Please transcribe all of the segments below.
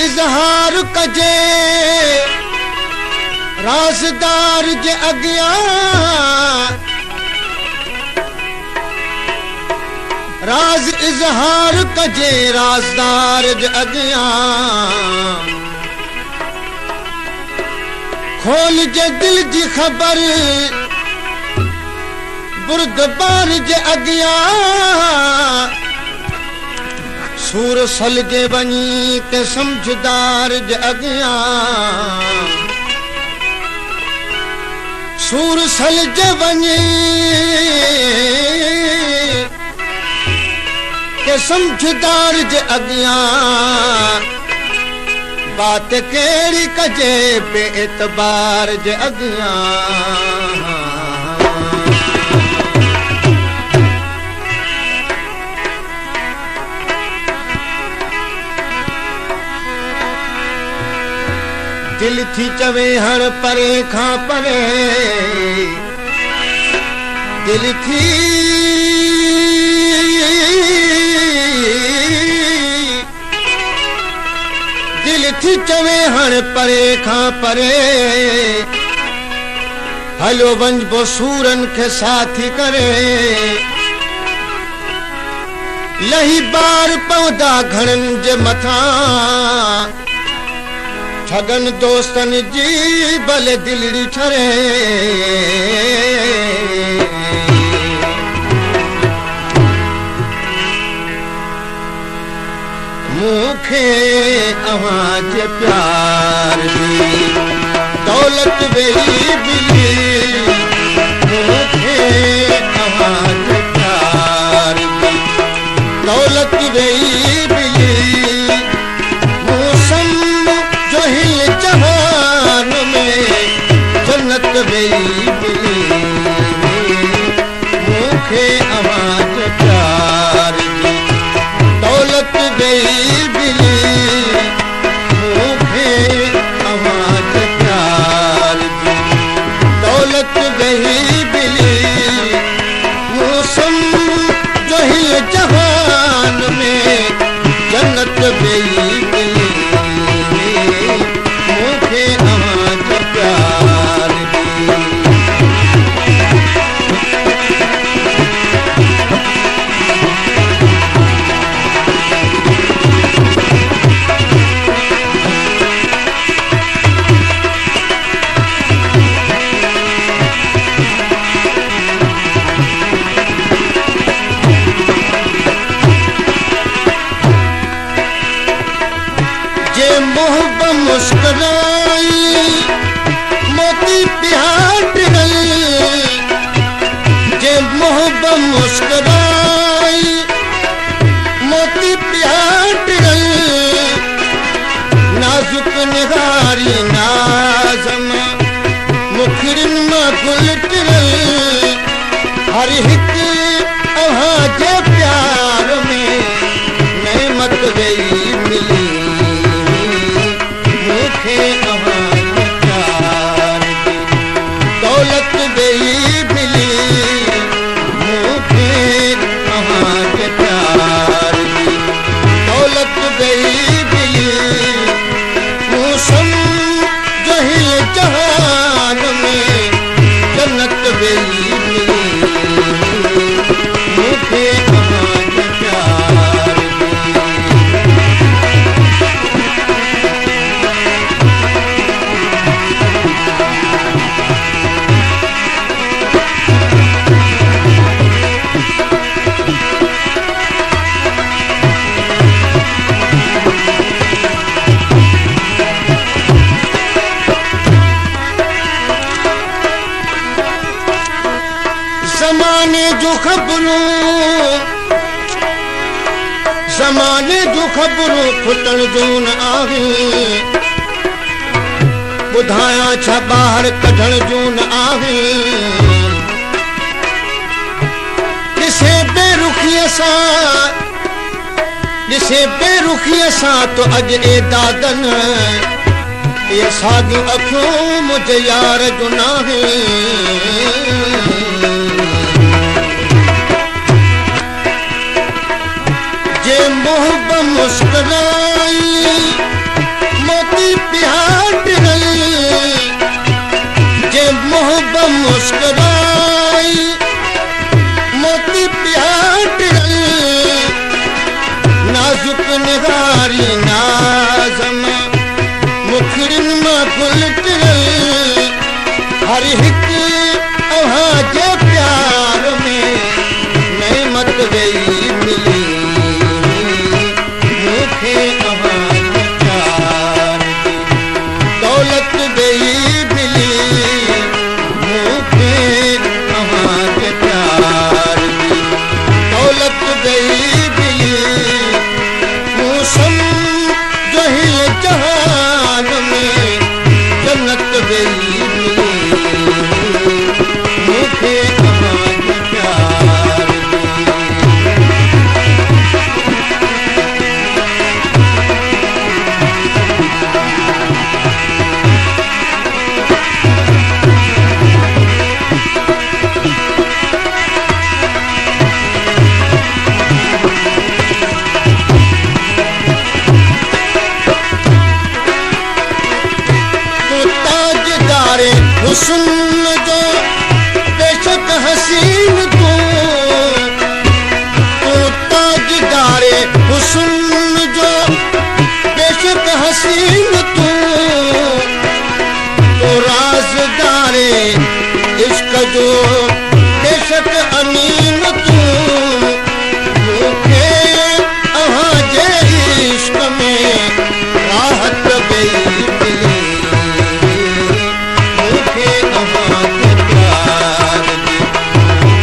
इज़हार कजे राज़दार जे अॻियां, राज़ इज़हार कजे राज़दार जे अॻियां, खोल जे दिल जी ख़बर बुरदबार जे अॻियां, सूर सलजे वञी के समझदार जे अॻियां, सूर सलजे वञी के समझदार जे अॻियां, बात केड़ी कजे बेएतबार जे अॻियां। दिल थी चवे हर परे खां परे, दिल थी चवे हर परे खां परे, हलो वंजबो सूरन के साथी करे, लही बार पौधा घणन जे मथां, ठगन दोस्तन जी भले दिलड़ी ठरे, मूंखे अवां जे प्यार दी दौलत वेई मिली, मूंखे अवां जे प्यार दी दौलत वेई मिली, मौसम जो हिल जहान में जन्नत वेई मिली, मूंखे अवां जे प्यार दी दौलत वेई मिली, मूंखे अवां जे प्यार दी दौलत वेई मिली, मौसम जो हिल जहान में जन्नत वेई मिली, मूंखे अवां जे प्यार दी। मोहब्बत मुस्कुराई मोती प्यार गल, जे मोहब्बत मुस्कुराई मोती प्यार गल, नाजुक निगारी नाज़म मुखरिन मां गुल टिरल, हर हिक अव्हां जे प्यार में नेमत वेई मिली, मूंखे अवां जे प्यार दी दौलत वेई मिली, मूंखे अवां जे प्यार दी दौलत वेई मिली, मौसम जो हिल जहान में जन्नत वेई मिली, मूंखे अवां जे प्यार दी। ज़माने जो ख़बरूं फुटण जूं न आहिनि, ॿुधायां छा ॿाहिरि कढण जूं न आहिनि, ॾिसे बेरुखीअ सां तो अॼु ए दादन, ये साॻियूं अखियूं मुंहिंजे यार जूं न आहिनि, जे मोहब्बत मुस्कुराई पिहाटल जे मोहब्बत मुस्कुराई मोती पिहाटल नाजुक निगारी नाज़म मुखड़िन मां फुलटल हर हिक अव्हां जे प्यार में नेमत वेई मिली मूंखे अव्हां जे प्यार जी दौलत वेई मिली मूंखे अव्हां जे प्यार जी दौलत वेई मिली मौसम जो हिल जहान में जन्नत वेई मिली मूंखे अव्हां जे प्यार जी हुस्न जो बेशक हसीन तू ताजदारे हुस्न जो बेशक हसीन तू तो राज़दारे इश्क जो बेशक अमीन तू मूंखे अव्हां जे इश्क में राहत वेई मिली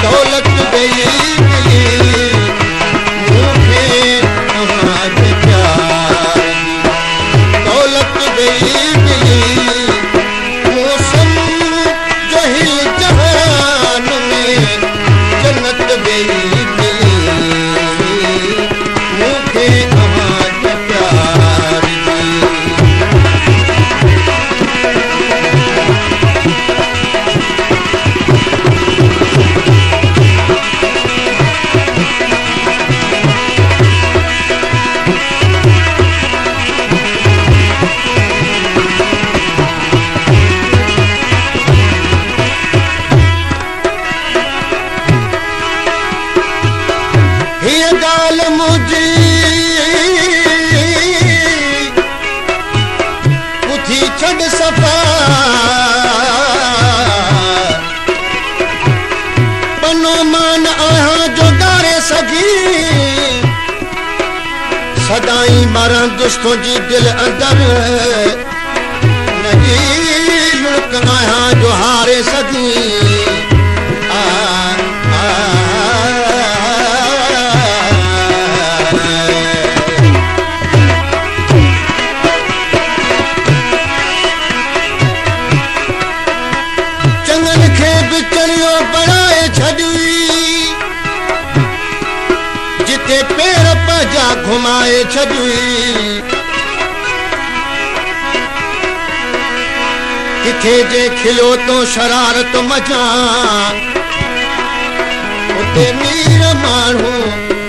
दौलत वेई मिली मूंखे अव्हां जे प्यार जी दौलत वेई मिली मौसम जो हिल जहान में जन्नत वेई मिली मूंखे अव्हां जे प्यार जी गाल मुझी उथी छड़ सफा बनो मान आहां जो गारे सगी सदाई मारा दोस्तों जी दिल अंदर नहीं मुल्क आहां जो हारे सगी बनाए छॾी जिते पैर पंहिंजा घुमाए छॾी किथे जे खिलियो तो शरारत मचा उते मीर माण्हू